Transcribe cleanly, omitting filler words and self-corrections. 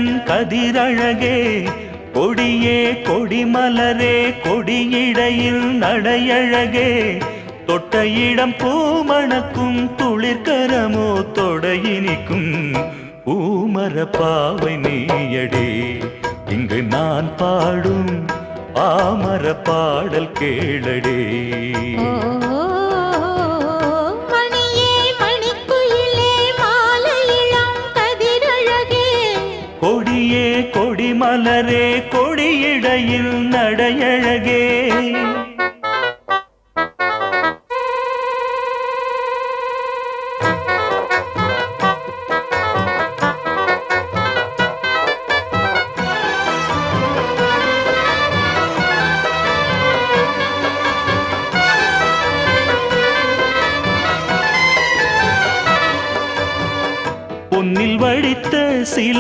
இளங்கதிரழகே கொடியே கொடிமலரே கொடியிடையில் நடையழகே தொட்ட இடம் பூமணக்கும் துளிர்கரமோ தொடையினிக்கும் பூமர பாவை நீயடே இங்கு நான் பாடும் பாமர பாடல் கேளடே. கொடியே கொடிமலரே கொடியிடையில் நடையழகே பொன்னில் வடித்த சில